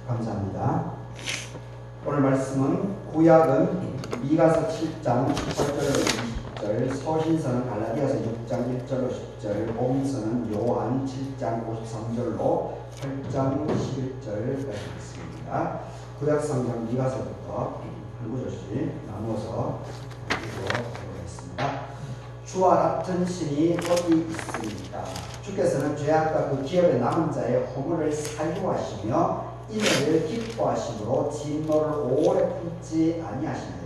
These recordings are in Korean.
감사합니다. 오늘 말씀은 구약은 미가서 7장 10절로 20절, 서신서는 갈라디아서 6장 1절로 10절, 복음서는 요한 7장 53절로 8장 11절까지 있습니다. 구약 성경 미가서부터 한 구절씩 나누어서 읽도록 하겠습니다. 주와 같은 신이 어디 있습니까? 주께서는 죄악과 그 기업에 남은 자의 허물을 사유하시며 인애를 기뻐하심으로 진노를 오래 품지 아니하시나이다.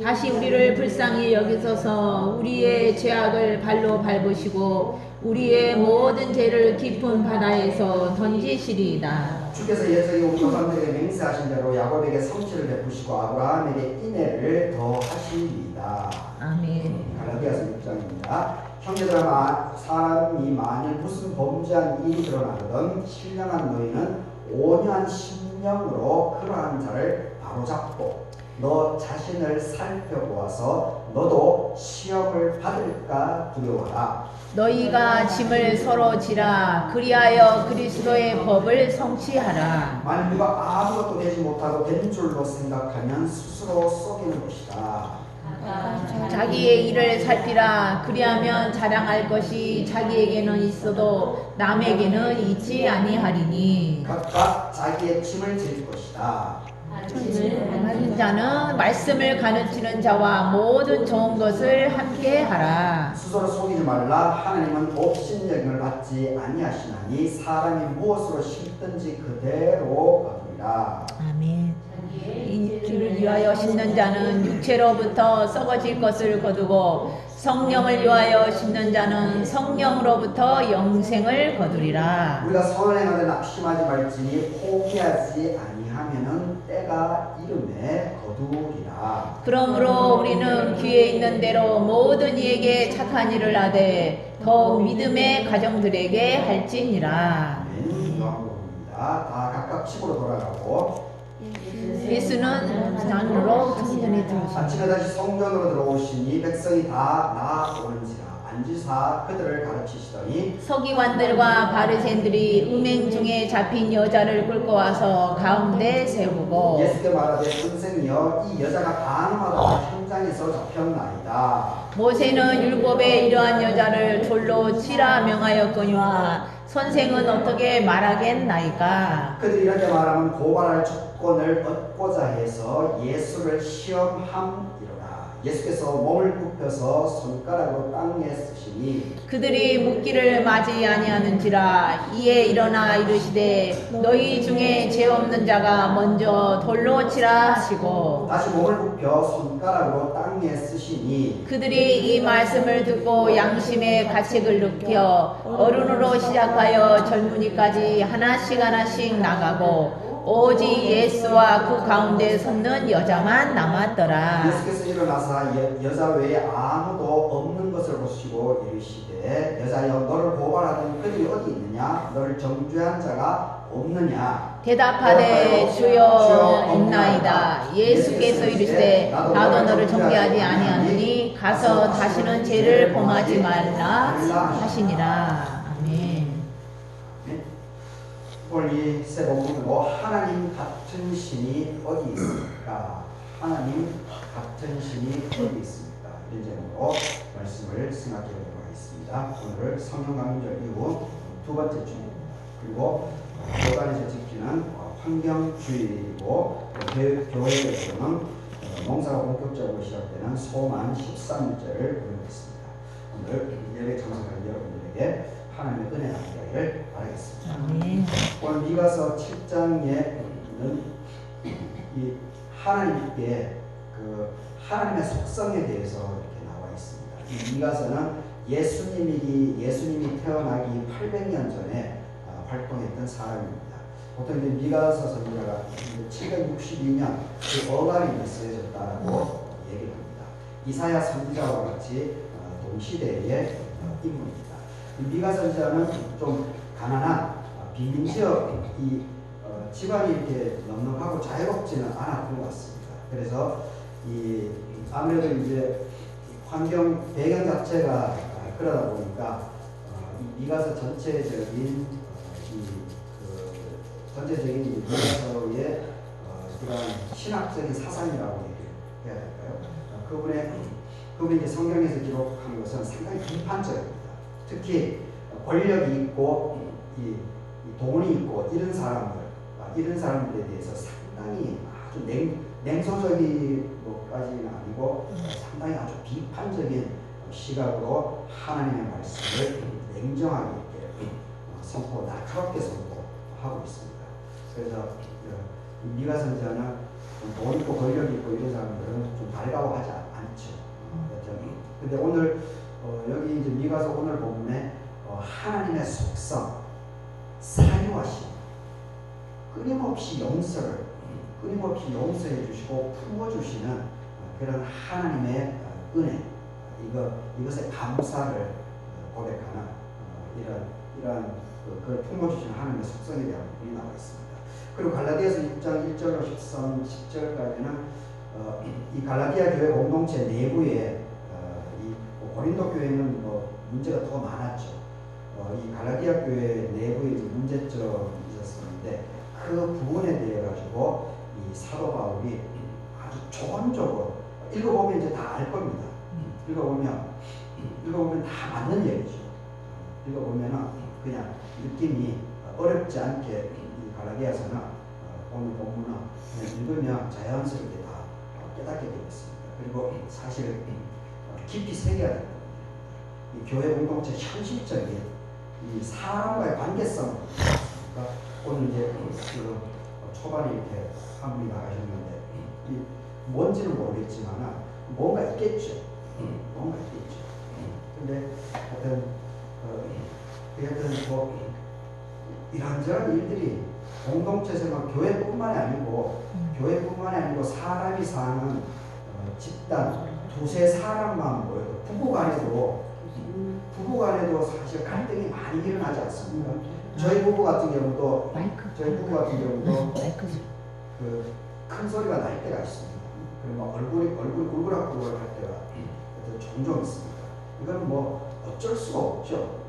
다시 우리를 불쌍히 여기소서. 우리의 죄악을 발로 밟으시고 우리의 모든 죄를 깊은 바다에서 던지시리이다. 주께서 옛적에 우리 조상들에게 맹세하신 대로 야곱에게 성취를 베푸시고 아브라함에게 인애를 더하시리이다. 아멘. 갈라디아서 6장입니다. 형제들아, 사람이 만일 무슨 범죄한 일이 드러나거든 신령한 너희는 온유한 심령으로 그러한 자를 바로잡고 너 자신을 살펴보아서 너도 시험을 받을까 두려워하라. 너희가 짐을 서로 지라. 그리하여 그리스도의 법을 성취하라. 만일 누가 아무것도 되지 못하고 된 줄로 생각하면 스스로 속이는 것이다. 자기의 일을 살피라. 그리하면 자랑할 것이 자기에게는 있어도 남에게는 있지 아니하리니. 각각 자기의 짐을 질 것이다. 하는 자는 말씀을 가르치는 자와 모든 좋은 것을 함께 하라. 스스로 속이지 말라. 하나님은 업신여김을 받지 아니하시나니 사람이 무엇으로 심든지 그대로 거두리라. 아멘. 이를 위하여 심는 자는 육체로부터 썩어질 것을 거두고 성령을 위하여 심는 자는 성령으로부터 영생을 거두리라. 우리가 선을 행하되 낙심하지 말지니 포기하지 아니하면은 때가 이름에 거두리라. 그러므로 우리는 귀에 있는 대로 모든 이에게 착한 일을 하되 더욱 믿음의 가정들에게 할지니라. 아멘. 요한복음입니다. 다 각각 집으로 돌아가고 예수는 산으로 성전에 들어오시니 아침에 다시 성전으로 들어오시니 백성이 다 나아오는지라 앉으사 그들을 가르치시더니 서기관들과 바리새인들이 음행 중에 잡힌 여자를 끌고 와서 가운데 세우고 예수께 말하되 선생이여 이 여자가 간음하다가 현장에서 잡혔나이다. 모세는 율법에 이러한 여자를 돌로 치라 명하였거니와 선생은 어떻게 말하겠나이까. 그들이 이렇게 말하면 고발할 조건을 얻고자 해서 예수를 시험함이로라. 예수께서 몸을 굽혀서 손가락으로 땅에 쓰시니 그들이 묻기를 맞이 아니하는지라. 이에 일어나 이르시되 너희 중에 죄 없는 자가 먼저 돌로 치라 하시고 다시 몸을 굽혀 손가락으로 땅에 쓰시니 그들이 이 말씀을 듣고 양심의 가책을 느껴 어른으로 시작하여 젊은이까지 하나씩 나가고 오직 예수와 그 가운데 섰는 여자만 남았더라. 예수께서 일어나사 여자 외에 아무도 없는 것을 보시고 이르시되 여자여 너를 고발하던 그들이 어디 있느냐 너를 정죄한 자가 없느냐. 대답하되 주여 없나이다. 예수께서 이르시되 나도 너를 정죄하지 아니하느니 가서 다시는 죄를 범하지 말라 하시니라. 아멘. 오늘 이 세 본문으로 하나님 같은 신이 어디 있습니까? 하나님 같은 신이 어디 있습니까? 이런 제목으로 말씀을 생각해 보도록 하겠습니다. 오늘 성경 강림절 이후 두 번째 주입니다. 그리고 교단에서 지키는 환경주의이고 교회에서는 농사가 본격적으로 시작되는 소만 13일째를 보내겠습니다. 오늘 예배 참석하는 여러분들에게 하나님의 은혜가 있기를 바라겠습니다. 오늘 미가서 7장에는 이 하나님께 그 하나님의 속성에 대해서 이렇게 나와 있습니다. 이 미가서는 예수님이 태어나기 800년 전에 활동했던 사람입니다. 보통 이제 미가서 선지자가 762년 그 어간이 쓰여졌다라고 얘기를 합니다. 이사야 선지자와 같이 동시대의 인물입니다. 미가 선지자는 좀 가난한 빈민 지역 이 집안이 이렇게 넉넉하고 자유롭지는 않았던 것 같습니다. 그래서 이 아무래도 이제 환경 배경 자체가 그러다 보니까 이 미가서 전체적인 전체적인 미가서의 그런 신학적인 사상이라고 얘기해야 될까요? 그분이 이제 성경에서 기록한 것은 상당히 비판적입니다. 특히 권력이 있고 이 돈이 있고 이런 사람들에 대해서 상당히 아주 냉소적인 것까지는 아니고 상당히 아주 비판적인 시각으로 하나님의 말씀을 냉정하게 선포, 날카롭게 선포하고 있습니다. 그래서 미가 선지자는 돈 있고 권력 있고 이런 사람들은 좀 달가워하지 않죠. 근데 오늘 여기 이제 미가서 오늘 본문에 하나님의 속성, 사유하심, 끊임없이 용서해 주시고 품어주시는 그런 하나님의 은혜, 이것의 감사를 고백하는 이런 그걸 품어주시는 하나님의 속성에 대한 부분이 나와 있습니다. 그리고 갈라디아서 6장 1절로 13, 10절까지는 이 갈라디아 교회 공동체 내부에 이 고린도 교회는 문제가 더 많았죠. 이 갈라디아 교회 내부에 이제 문제점이 있었는데 그 부분에 대해 가지고 이 사도 바울이 아주 조언적으로 읽어보면 이제 다 알 겁니다. 읽어보면 다 맞는 얘기죠. 읽어보면은 그냥 느낌이 어렵지 않게 이 갈라디아서는 오늘 본문은 그냥 읽으면 자연스럽게 다 깨닫게 되겠습니다. 그리고 사실 깊이 새겨야 됩니다. 이 교회 공동체 현실적인 이 사람과의 관계성, 그러니까 오늘 이제 초반에 이렇게 한 분이 나가셨는데 뭔지는 모르겠지만 뭔가 있겠죠. 근데 하여튼 이런저런 일들이 공동체 생활 교회뿐만이 아니고 사람이 사는 집단 두세 사람만 모여도 부부 간에도 사실 갈등이 많이 일어나지 않습니까? 저희 부부 같은 경우도 그 큰 소리가 날 때가 있습니다. 그리고 얼굴이 울그락불그락 할 때가 종종 있습니다. 이건 뭐 어쩔 수가 없죠.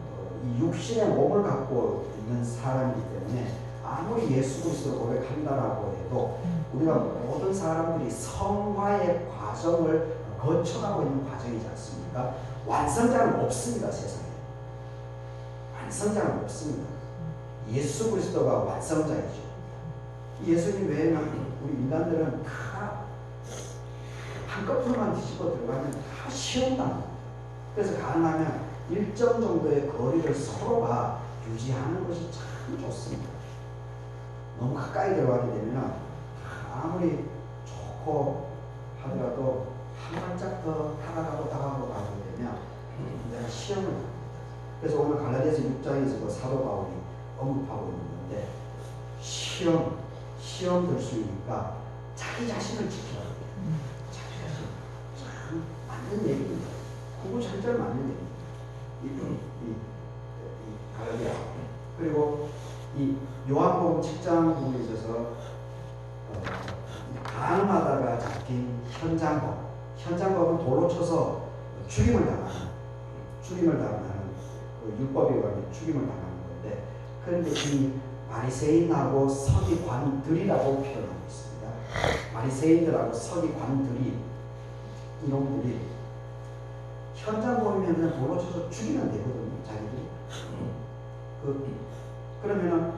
이 육신의 몸을 갖고 있는 사람이기 때문에 아무리 예수 그리스도를 고백한다라고 해도 우리가 모든 사람들이 성화의 과정을 거쳐가고 있는 과정이지 않습니까? 완성자는 없습니다. 세상에 완성자는 없습니다. 예수 그리스도가 완성자이죠. 예수님 외에는 우리 인간들은 다 한꺼풀만 뒤집어 들어가면 다 시험당합니다. 그래서 가능하면 일정 정도의 거리를 서로가 유지하는 것이 참 좋습니다. 너무 가까이 들어가게 되면 아무리 좋고 하더라도 한 발짝 더 다가가고 가게 되면 내가 시험을 합니다. 그래서 오늘 갈라디아서 6장에서 사도 바울이 언급하고 있는데 시험 들 수 있으니까 자기 자신을 지키라. 자기 자신. 참 맞는 얘기입니다. 구구절절 맞는 얘기입니다. 이 갈라디아. 그리고 이 요한복음 7장 부분에 있어서 가늠하다가 잡힌 현장법은 돌로 쳐서 죽임을 당하는 그 율법에 의하면 죽임을 당하는 건데, 그런데 이 바리새인하고 서기관들이라고 표현하고 있습니다. 바리새인들하고 서기관들이 이놈들이 현장 보이면 그냥 돌로 쳐서 죽이면 되거든요, 자기들이. 그러면은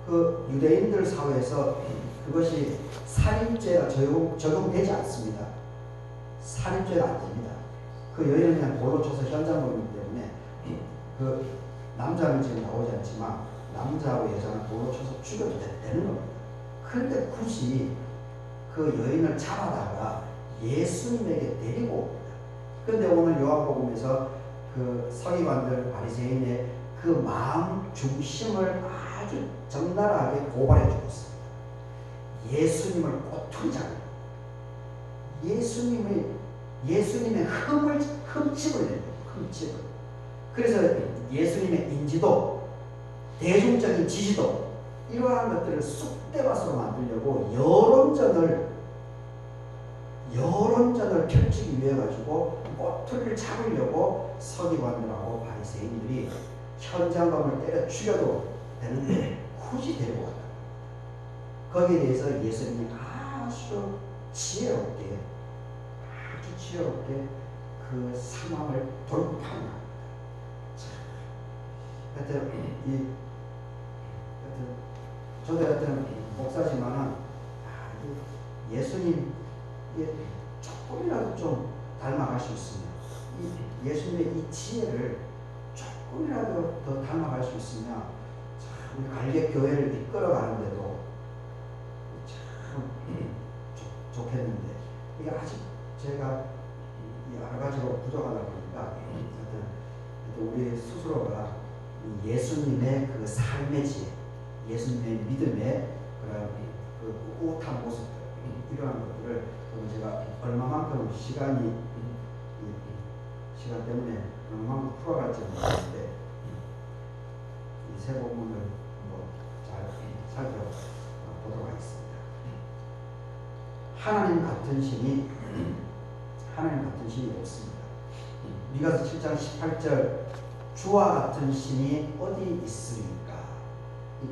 그 유대인들 사회에서 그것이 살인죄가 적용되지 않습니다. 살인죄가 안 됩니다. 그 여인은 그냥 돌로 쳐서 현장 보이기 때문에 그 남자는 지금 나오지 않지만 남자하고 여자는 돌로 쳐서 죽여도 되는 겁니다. 그런데 굳이 그 여인을 잡아다가 예수님에게 데리고 옵니다. 그런데 오늘 요한복음에서 그 서기관들 바리새인의 그 마음 중심을 아주 적나라하게 고발해 주고 있습니다. 예수님을 꼬투리 잡는, 예수님의 흠집을 내요. 흠집을. 그래서 예수님의 인지도, 대중적인 지지도 이러한 것들을 쑥대밭으로 만들려고 여론전을 펼치기 위해 가지고 꼬투리를 잡으려고 서기관들하고 바리새인들이 현장감을 때려 죽여도 되는데 굳이 데리고 왔다. 거기에 대해서 예수님이 아주 지혜롭게 그 상황을 돌파합니다. 하여튼 저도 하여튼 목사지만은 예수님 조금이라도 좀 닮아갈 수 있으면 예수님의 이 지혜를 조금이라도 더 닮아갈 수 있으면 참 우리 갈개 교회를 이끌어가는데도 참 좋겠는데 이게 아직 제가 여러 가지로 부족하다 보니까 하여튼 우리 스스로가 예수님의 그 삶의 지혜, 예수님의 믿음의 그런 그 꿋꿋한 모습들 이러한 것들을 제가 얼마만큼 시간 때문에 얼마만큼 풀어갈지 모르겠는데 이 세 부분을 잘 살펴보도록 하겠습니다. 하나님 같은 신이 없습니다. 미가서 7장 18절 주와 같은 신이 어디 있습니까?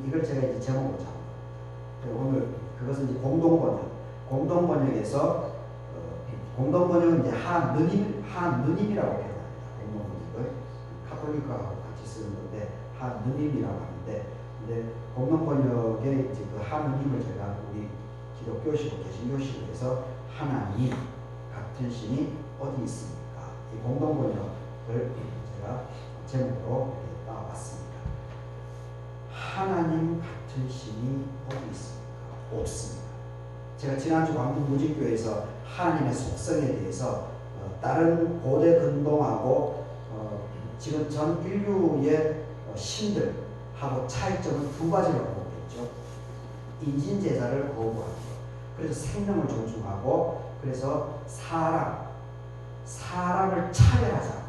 이걸 제가 이제 제목으로 잡은 겁니다. 오늘 그것은 이제 공동번역에서 공동번역은 이제 한느님이라고 표현합니다. 공동번역을 카톨릭하고 같이 쓰는 건데 한느님이라고 하는데, 근데 공동번역의 이제 그 한느님을 제가 우리 기독교식으로 개신교식으로 해서 하나님 같은 신이 어디 있습니까? 이 공동번역을 제가 제목으로 따왔습니다. 하나님 같은 신이 어디 있습니까? 없습니다. 제가 지난주 광동 무직교회에서 하나님의 속성에 대해서 다른 고대 근동하고 지금 전 인류의 신들하고 차이점은 두 가지로 보겠죠. 인신제사를 거부하고, 그래서 생명을 존중하고, 그래서 사람을 차별하지 않는 것.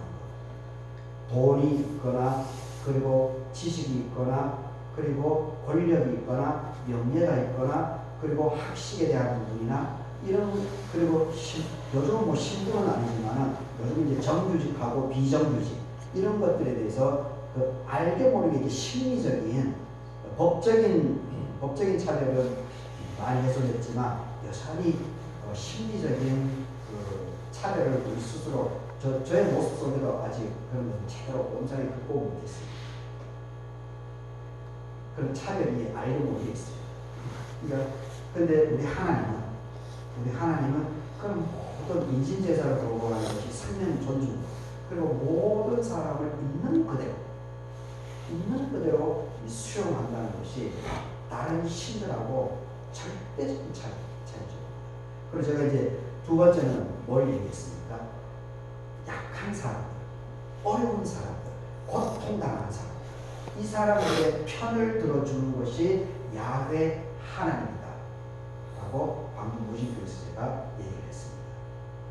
돈이 있거나 그리고 지식이 있거나 그리고 권력이 있거나 명예가 있거나 그리고 학식에 대한 부분이나 이런, 그리고 요즘은 뭐 신분은 아니지만은 요즘 이제 정규직하고 비정규직 이런 것들에 대해서 그 알게 모르게 심리적인 법적인 차별은 많이 해소됐지만 여전히 심리적인 그 차별을 우리 스스로 저의 모습 속에도 아직 그런 것을 제대로 온전히 극복을 못했습니다. 그런 차별이 알게 모르게 있어요. 그러니까 근데 우리 하나님은 그런 모든 인신제사를 거부하는 것이 생명 존중, 그리고 모든 사람을 있는 그대로 수용한다는 것이 다른 신들하고 절대적인 차이죠. 그리고 제가 이제 두 번째는 뭘 얘기했습니까? 약한 사람들, 어려운 사람들, 고통당하는 사람들, 이 사람들의 편을 들어주는 것이 야훼 하나님이다 라고 방금 무신교에서 제가 얘기를 했습니다.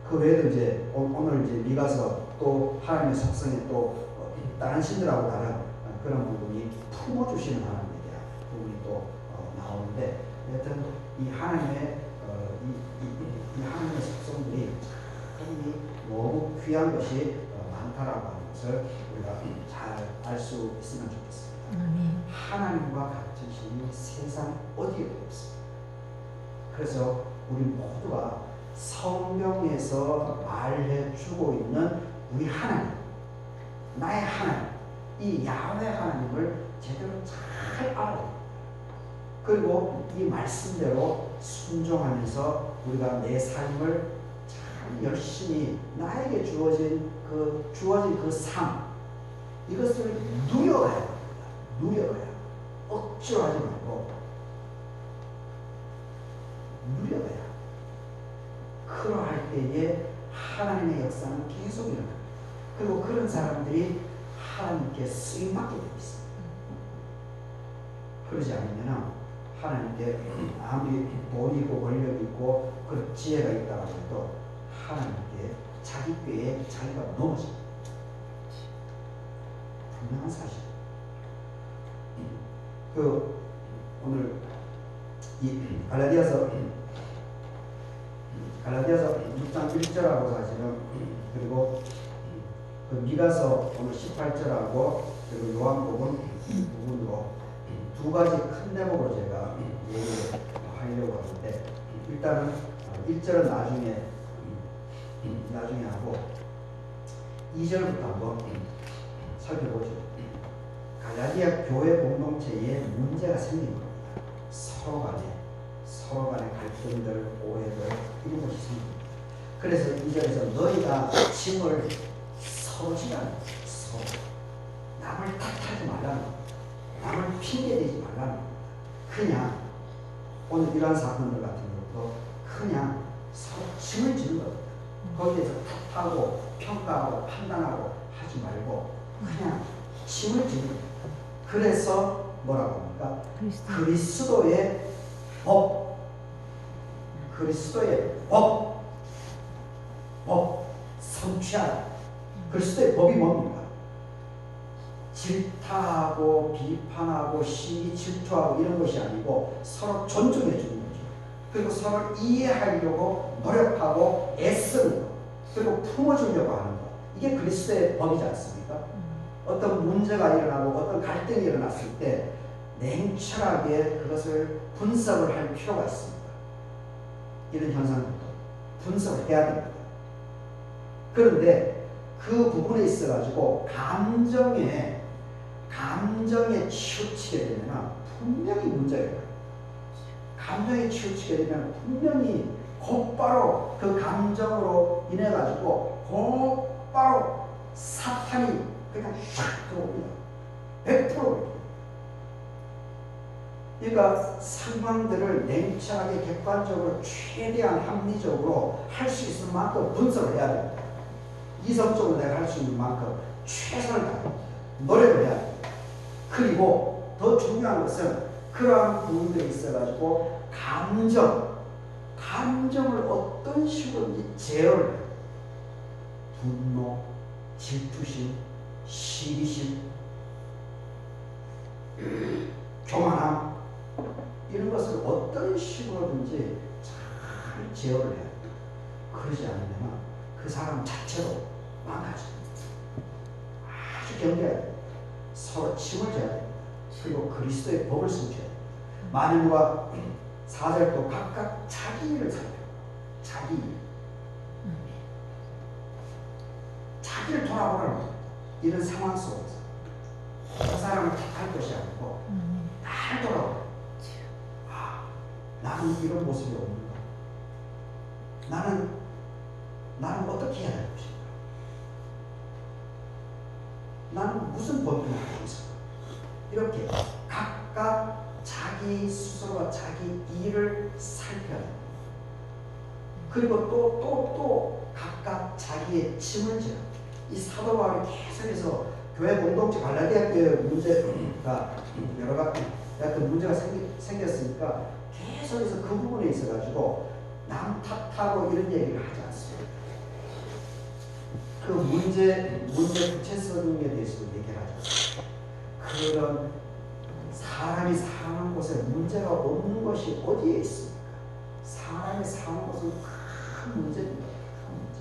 그 외에도 이제 오늘 이제 미가서 또 하나님의 속성에 또 다른 신들하고 다른 그런 부분이 품어주시는 하나님에 대한 부분이 또 나오는데, 여튼 이 하나님의 이 하나님의 속성들이 참 너무 귀한 것이 많다라고 하는 것을 우리가 잘 알 수 있으면 좋겠습니다. 하나님과 같은 신이 세상 어디에도 없습니다. 그래서 우리 모두가 성경에서 말해주고 있는 우리 하나님, 나의 하나님, 이 야훼 하나님을 제대로 잘 알아야 됩니다. 그리고 이 말씀대로 순종하면서 우리가 내 삶을 참 열심히 나에게 주어진 그 삶, 이것을 누려가야 됩니다. 누려가야. 억지로 하지 말고 누려가야. 그러할 때에 하나님의 역사는 계속 일어납니다. 그리고 그런 사람들이 하나님께 쓰임받게 되어 있습니다. 그러지 않으면 하나님께 아무리 돈이 있고 권력이 있고 그 지혜가 있다고 해도 하나님께 자기 꾀에 자기가 넘어져. 분명한 사실. 오늘 이 갈라디아서 6장 1절하고 사실은 그리고 미가서 오늘 18절하고 그리고 요한복음 부분으로 두 가지 큰 대목으로 제가 얘기를 하려고 하는데, 일단은 1절은 나중에 하고 2절부터 한번 살펴보죠. 갈라디아 교회 공동체에 문제가 생긴 겁니다. 서로 간에 갈등들, 오해들 이런 것이 생깁니다. 그래서 2절에서 너희가 짐을 서로 지라는 거예요. 서로. 남을 탓하지 말라는 거예요. 남을 핑계대지 말라는 거예요. 그냥 오늘 이러한 사건들 같은 것도 그냥 서로 짐을 지는 겁니다. 거기에서 탓하고 평가하고 판단하고 하지 말고 그냥 짐을 지는 겁니다. 그래서 뭐라고 합니까? 그리스도의 법. 그리스도의 법 성취하라. 그리스도의 법이 뭡니까? 질타하고 비판하고 시기 질투하고 이런 것이 아니고 서로 존중해 주는 거죠. 그리고 서로 이해하려고 노력하고 애쓰는 것, 그리고 품어주려고 하는 것, 이게 그리스도의 법이지 않습니까? 어떤 문제가 일어나고 어떤 갈등이 일어났을 때 냉철하게 그것을 분석을 할 필요가 있습니다. 이런 현상들도 분석을 해야 됩니다. 그런데 그 부분에 있어가지고 감정에 치우치게 되면 분명히 문제가 있어요. 감정에 치우치게 되면 분명히 곧바로 그 감정으로 인해 가지고 곧바로 사탄이 그냥 쫙 들어옵니다. 100%. 그러니까 상황들을 냉철하게 객관적으로 최대한 합리적으로 할 수 있을 만큼 분석을 해야 됩니다. 이성적으로 내가 할 수 있는 만큼 최선을 다해 노력을 해야 됩니다. 그리고 더 중요한 것은 그러한 부분들이 있어가지고 감정을 어떤 식으로든지 제어를 해요. 분노, 질투심, 시기심, 교만함 이런 것을 어떤 식으로든지 잘 제어를 해야 돼요. 그러지 않으면 그 사람 자체로 망가집니다. 아주 경계해야 돼요. 서로 침을 져야 됩니다. 그리고 그리스도의 법을 숨겨야 됩니다. 마님과 4절도 각각 자기 일을 살펴요. 자기를 돌아보라는 거예요. 이런 상황 속에서 그 사람을 탓할 것이 아니고 날 돌아보라. 나는 이런 모습이 없는가? 나는 어떻게 해야 될 것인가? 나는 무슨 법을 하고 있을까? 이렇게 각각 자기 스스로가 자기 일을 살펴야 합니다. 그리고 또 각각 자기의 짐을 져요. 이 사도 바울이 계속해서 교회 공동체 갈라디아 교회 문제가 여러 가지 어떤 문제가 생겼으니까 계속해서 그 부분에 있어가지고 남 탓하고 이런 얘기를 하지 않습니다. 그 문제 구체성에 대해서도 얘기를 하죠. 그런 사람이 사는 곳에 문제가 없는 것이 어디에 있습니까? 사람이 사는 곳은 큰 문제입니다. 큰 문제.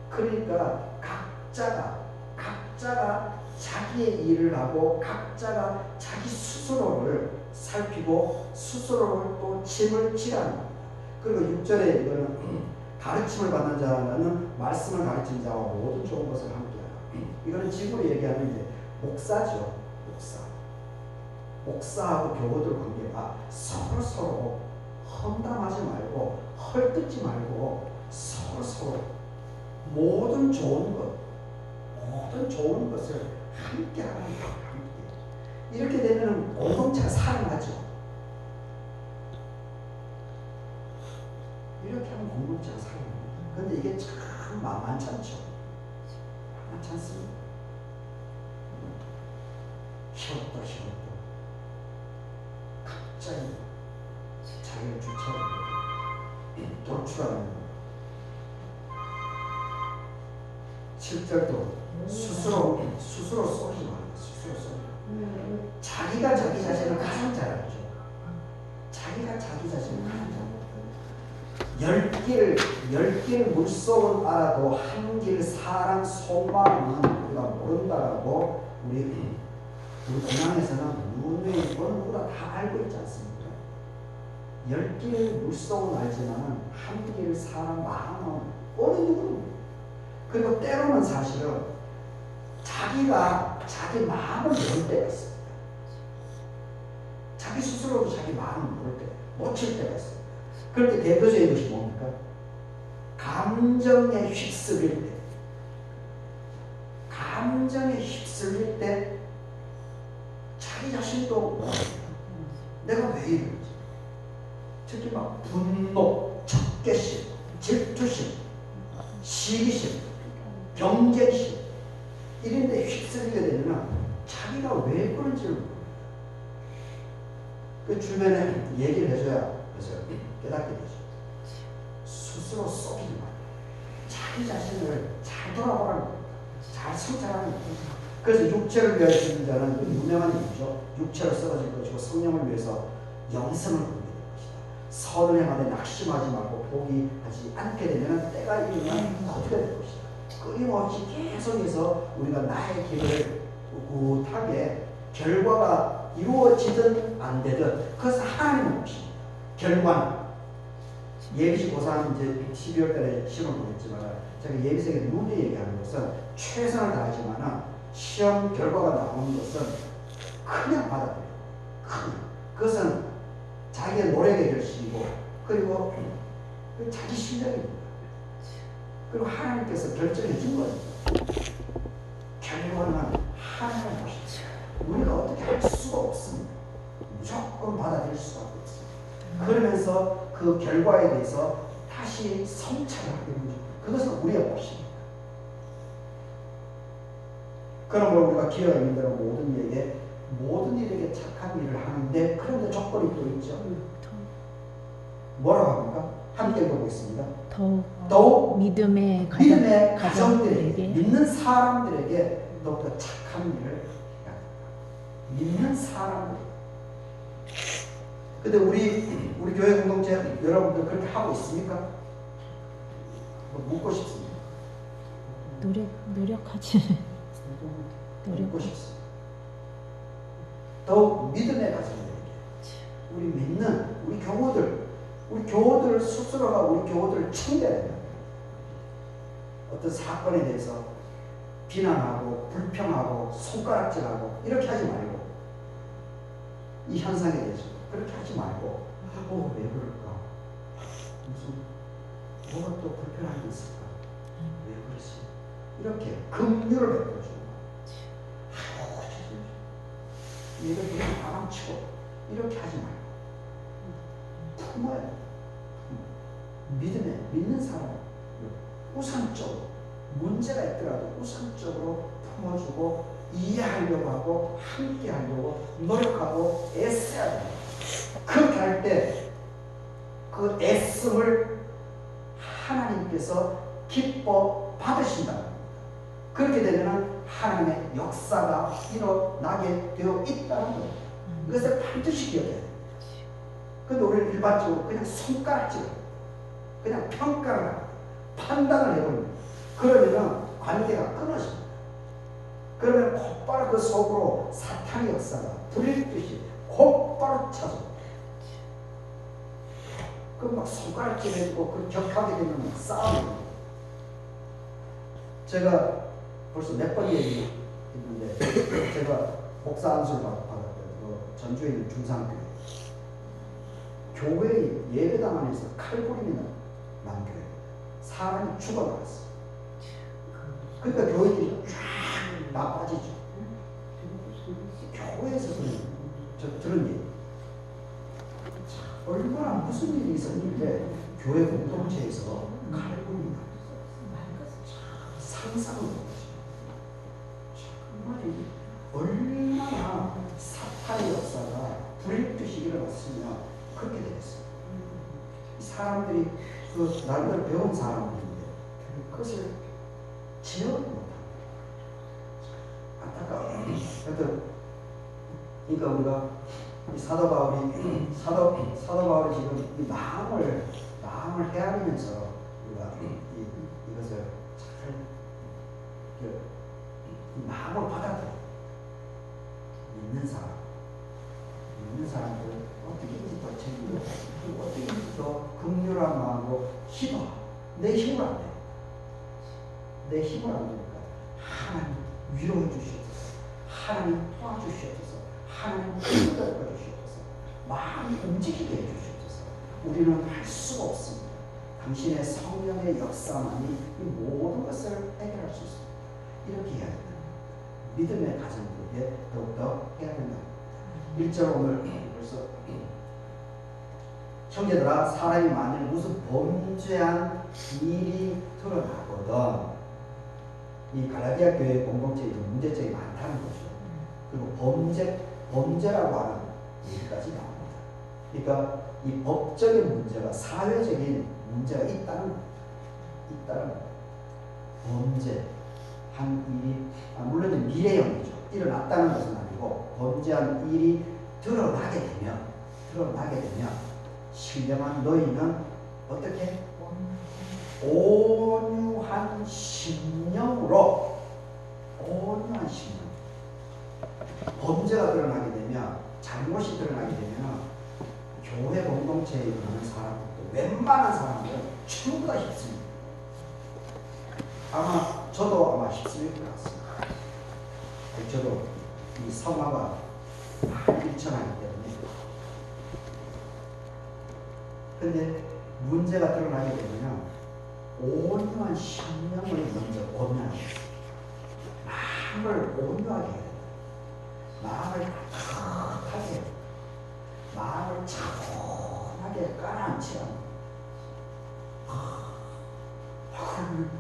그러니까 각자가 자기의 일을 하고 각자가 자기 스스로를 살피고 스스로를 또 짐을 지라는 겁니다. 그리고 6절에 이거는 가르침을 받는 자는 말씀을 가르치는 자와 모든 좋은 것을 함께하라. 이거는 지구로 얘기하는 이제 목사죠. 목사하고 교우들 관계가 서로 험담하지 말고 헐뜯지 말고 서로 모든 좋은 것을 함께 하는 거예요. 함께. 이렇게 되면 공동체가 살아나죠. 이렇게 하면 공동체가 살아납니다. 그런데 이게 참 만만치 않죠. 만만치 않습니다. 힘없다. 갑자기 자기를 주체하고 돌출하는 7절도 스스로 쏘지 말고 스스로 쏘지 말고. 자기가 자기 자신을 가장 잘 알죠. 자기가 자기 자신을 가장 잘 알죠. 열 길 물속은 알아도 한 길 사람 속마음은 우리가 모른다라고 우리 공항에서는 눈에 보는 누구나 다 알고 있지 않습니까? 10길 물속은 알지만 한 길 사람 마음은 어느 누구는. 그리고 때로는 사실은 자기가 자기 마음을 모를 때가 있습니다. 자기 스스로도 자기 마음을 모를 때, 못 칠 때가 있어요. 그럴 때 대표적인 것이 뭡니까? 감정에 휩쓸릴 때. 감정에 휩쓸릴 때 자기 자신도 내가 왜 이러지? 특히 막 분노, 적개심, 질투심, 시기심, 경쟁심 이런 데 휩쓸리게 되면 자기가 왜 그런지를 모르겠어요. 그 주변에 얘기를 해줘야 그래서 깨닫게 되죠. 스스로 쏘기지 말고 자기 자신을 잘 돌아보라는 겁니다. 잘 성찰하는 겁니다. 그래서 육체를 위하여 쓰는 자는 유명한 얘기죠. 육체로 쓰러질 것이고 성령을 위해서 영성을 얻게 될 것이다. 선을 행하되 낙심하지 말고 포기하지 않게 되면 때가 이르면 어떻게 될 것이다. 끊임없이 계속해서 우리가 나의 길을 꿋꿋하게 결과가 이루어지든 안 되든 그것은 하나님의 몫입니다. 결과는 예비시 고3 이제 12월 달에 시험을 보냈지만 제가 예비생에 누구에 얘기하는 것은 최선을 다하지만 시험 결과가 나오는 것은 그냥 받아들여요. 그것은 자기의 노력의 결실이고 그리고 자기 실력입니다. 그리고 하나님께서 결정해 준 거예요. 결과는 하나님의 것이죠. 우리가 어떻게 할 수가 없습니다. 무조건 받아들일 수가 없습니다. 그러면서 그 결과에 대해서 다시 성찰을 하게 됩니다. 그것은 우리의 몫입니다. 그러므로 우리가 기회가 있는 대로 모든 일에게 착한 일을 하는데 그런데 조건이 또 있죠. 뭐라고 합니까? 함께 보겠습니다. 더욱 믿음의 가정들에게 가정들에게 믿는 사람들에게 더욱더 착한 일을 해야 됩니다. 믿는 사람들. 근데 우리 교회 공동체 여러분들 그렇게 하고 있습니까? 묻고 싶습니다. 노력하지. 묻고 싶습니다. 더욱 믿음의 가정들에게 우리 믿는 우리 교우들 스스로가 우리 교우들을 챙겨야 됩니다. 어떤 사건에 대해서 비난하고 불평하고 손가락질하고 이렇게 하지 말고 이 현상에 대해서 그렇게 하지 말고 왜 그럴까? 무슨 뭐가 또 불편한 게 있을까? 왜 그러지? 이렇게 긍휼을 베풀어주는 거예요. 얘를 그냥 가망치고 이렇게 하지 말고 품어야 돼. 믿는 사람 우선적으로 문제가 있더라도 우선적으로 품어주고 이해하려고 하고 함께 하려고 노력하고 애써야 돼요. 그렇게 할 때 그 애씀을 하나님께서 기뻐 받으신다는 겁니다. 그렇게 되면 하나님의 역사가 일어나게 되어 있다는 거예요. 이것을 반드시 기억해야 돼요. 근데 우리는 일반적으로 그냥 손가락질을 그냥 평가를 하고 판단을 해버립니다. 그러면 관계가 끊어집니다. 그러면 곧바로 그 속으로 사탄의 역사가 들이듯이 곧바로 찾아옵니다. 그럼 막 손가락질 해주고 그 격하게 되면 싸움입니다. 제가 벌써 몇 번 얘기했는데 제가 목사 안수를 받았던 전주에 있는 중상교회 교회의 예배당 안에서 칼부림이 난 교회 사람이 죽어나갔어요. 그러니까 교회들이 쫙 나빠지죠. 교회에서는 저 들은 얘기 얼마나 무슨 일이 있었는데 교회 공동체에서 칼부림이 났어요. 상상을 못하죠. 정말 얼마나 사탄의 역사가 불일듯이 일어났으면 그렇게 되겠어요. 사람들이 그 날들을 배운 사람들인데 그것을 지어내는 하여튼 그러니까 우리가 이 사도 바울이 지금 이 마음을 헤아리면서 우리가 이것을 잘 이 마음을 받아들여 믿는 사람들 어떻게든지 더 챙기고 어떻게든지 더 긍휼한 마음으로 내 힘을 안 돼. 내 힘을 안 되니까 하나님 위로해 주시옵소서. 하나님 도와주시옵소서. 하나님 힘들어 주시옵소서. 마음이 움직이게 해 주시옵소서. 우리는 할 수가 없습니다. 당신의 성령의 역사만이 이 모든 것을 해결할 수 있습니다. 이렇게 해야 된다. 믿음의 가정들에게 더욱더 해야 된다. 1절 오늘 벌써 형제들아 사람이 만일 무슨 범죄한 일이 드러나거든 이 갈라디아 교회 공동체에 문제점이 많다는 거죠. 그리고 범죄라고 하는 얘기까지 나옵니다. 그러니까 이 법적인 문제가 사회적인 문제가 있다는 범죄한 일이 물론 미래형이죠. 일어났다는 것은 아니고 범죄한 일이 드러나게 되면 신령한 너희는 어떻게 온유한 심령으로 범죄가 드러나게 되면 잘못이 드러나게 되면 교회 공동체에 있는 사람들 웬만한 사람들은 전부 다 힘씁니다. 저도 아마 힘쓸 것 같습니다. 저도 이 성화가 일천하기 때문에 근데 문제가 드러나게 되면 온유한 심령을 먼저 고민하는 마음을 온유하게 해야 된다. 마음을 따뜻하게 마음을 차분하게 깔아앉히라.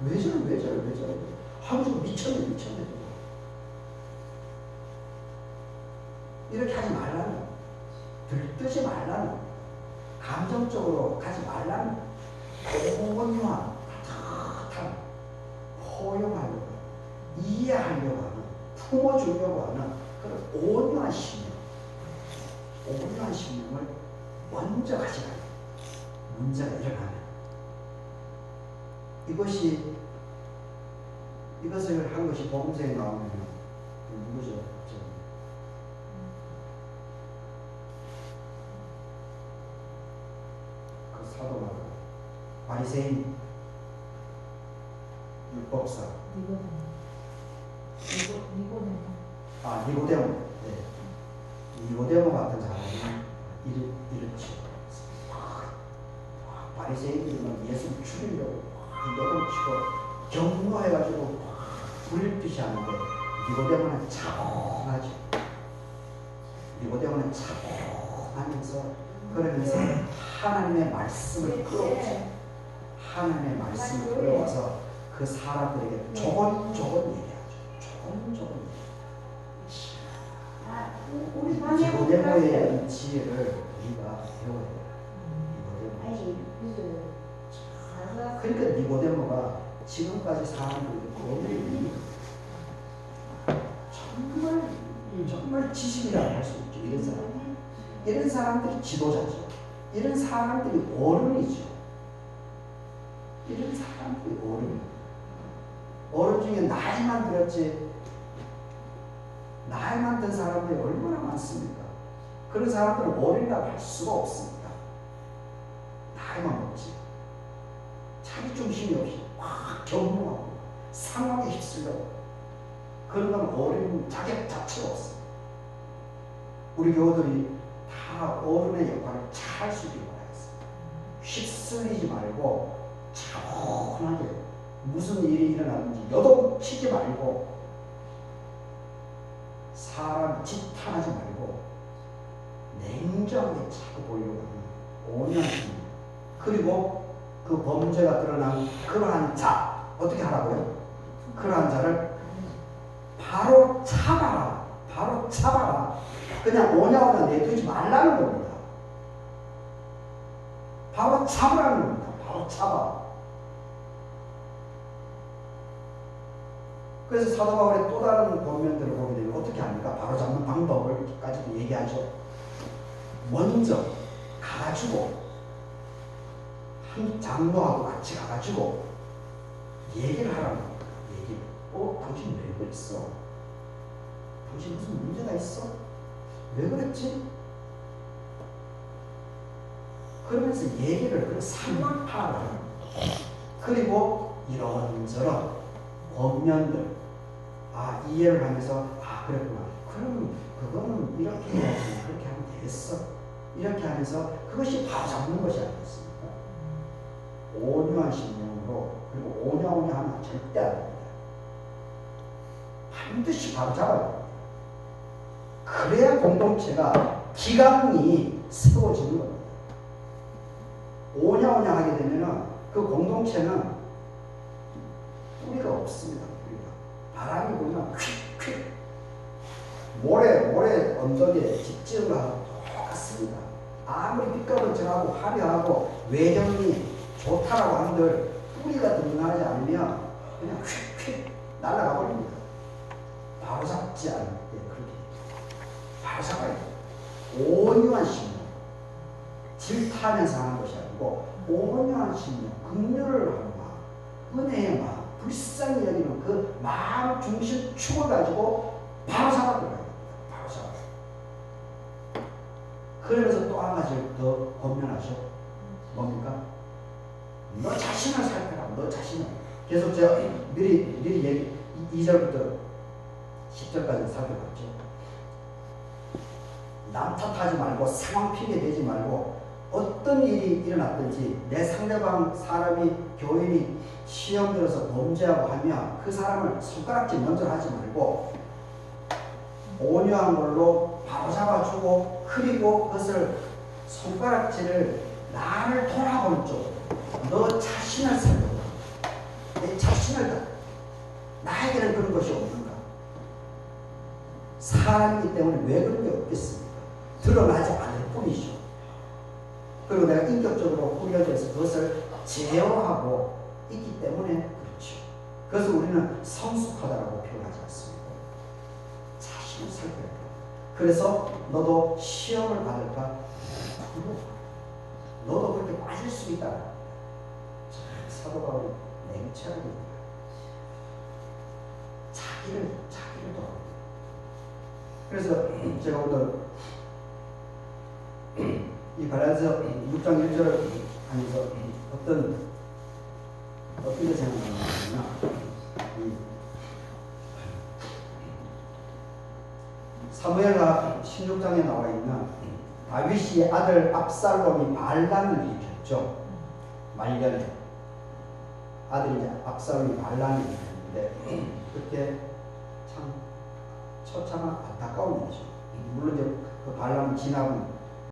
왜 저래 하고 좀 미쳤네 이렇게 하지 말라는 들뜨지 말라는 감정적으로 가지 말라는 온유한 따뜻한 포용하려고 하는 이해하려고 하는 품어주려고 하는 그런 온유한 심령을 먼저 가지라. 문제가 일어나면 이것을 한 것이 복음서에 나오면 누구죠? 그 사도가 바리새인 율법사 니고데모. 네. 니고데모 같은 사람이 이렇지. 바리새인들은 예수를 죽이려고 요동치고 경노해가지고 불빛이 하는데 니고데모는 차분하죠. 니고데모는 차분하면서 그러면서 하나님의 말씀을 끌어오죠. 하나님의 말씀을 끌어와서 그 사람들에게 조곤조곤 얘기하죠. 니고데모의 지혜를 우리가 배워야 돼요. 그러니까 니고데모가 지금까지 사람들이 정말 지식이라고 할 수 있죠. 이런 사람들이 지도자죠. 이런 사람들이 어른이죠. 어른 중에 나이만 들었지 나이만 든 사람들이 얼마나 많습니까? 그런 사람들은 어린이라고 할 수가 없습니다. 나이만 먹지. 자기 중심이 없이 확 경무하고 상황에 휩쓸려고 그런 건 어린 자격 자체가 없습니다. 우리 교우들이 다 어른의 역할을 잘 할 수 있기를 바라겠습니다. 휩쓸리지 말고 차분하게 무슨 일이 일어나는지 여동치지 말고 사람 짓탄하지 말고 냉정하게 자꾸 보려고 하는 온유한 심리. 그리고 그 범죄가 드러난 그러한 자 어떻게 하라고요? 그러한 자를 바로 잡아라. 그냥 오냐오냐 내두지 말라는 겁니다. 바로 잡으라는 겁니다. 바로 잡아. 그래서 사도 바울의 또 다른 권면들을 보게 되면 어떻게 합니까? 바로 잡는 방법을까지도 얘기하죠. 먼저 가가지고 한 장로하고 같이 가가지고 얘기를 하라고. 얘기. 당신 왜 그랬어? 당신 무슨 문제가 있어? 왜 그랬지? 그러면서 얘기를 그 상황 파악을 하는 거예요. 그리고 이런저런 권면들 이해를 하면서 그랬구나. 그럼 그거는 이렇게 해야지. 그렇게 하면 되겠어. 이렇게 하면서 그것이 바로 잡는 것이 아니겠습니까? 온유한 심령으로 그리고 오냐오냐 하면 절대 안 됩니다. 반드시 바로 잡아야 됩니다. 그래야 공동체가 기강이 세워지는 겁니다. 오냐오냐 하게 되면은 그 공동체는 뿌리가 없습니다. 뿌리가. 바람이 불면 휙휙 모래 언덕에 집 지은 거하고 똑같습니다. 아무리 삐까번 정하고 화려하고 외경이 좋다라고 한들 뿌리가 든든하지 않으면 그냥 휙휙 날아가 버립니다. 바로 잡지 않을 때 그렇게 바로 잡아야 돼요. 온유한 심령, 질타하면서 하는 것이 아니고 온유한 심령, 긍휼을 하는 마음, 은혜의 마음, 불쌍히 여기는 그 마음 중심 축을 가지고 바로 잡아 들어가야 됩니다. 바로 잡아. 그러면서 또 한 가지를 더 권면하죠. 뭡니까? 너 자신을 살펴라. 너 자신을. 계속 제가 미리 얘기 2절부터 10절까지 살펴봤죠. 남 탓하지 말고 상황 핑계 대지 말고 어떤 일이 일어났든지 내 상대방 사람이 교인이 시험 들어서 범죄하고 하면 그 사람을 손가락질 먼저 하지 말고 온유한 걸로 바로 잡아주고 그리고 그것을 손가락질을 나를 돌아보는 쪽으로 너 자신을 살펴보라. 내 자신을 다 나에게는 그런 것이 없는가? 사람이기 때문에 왜 그런 게 없겠습니까? 드러나지 않을 뿐이죠. 그리고 내가 인격적으로 꾸려져서 그것을 제어하고 있기 때문에 그렇죠. 그래서 우리는 성숙하다고 표현하지 않습니다. 자신을 살펴야 돼. 그래서 너도 시험을 받을까? 너도 그렇게 빠질 수 있다. 사도 바울이 냉철하게 자기를 돌아봅니다. 그래서 제가 오늘 이 갈라디아서 6장 1절을 하면서 어떻게 생각하느냐, 사무엘하 16장에 나와 있는 다윗의 아들 압살롬이 반란을 일으켰죠. 말년에 아들이 압살롬이 반란을 일으켰는데 그때 참 처참한 안타까운 일이죠. 물론 이제 그 반란을 지나고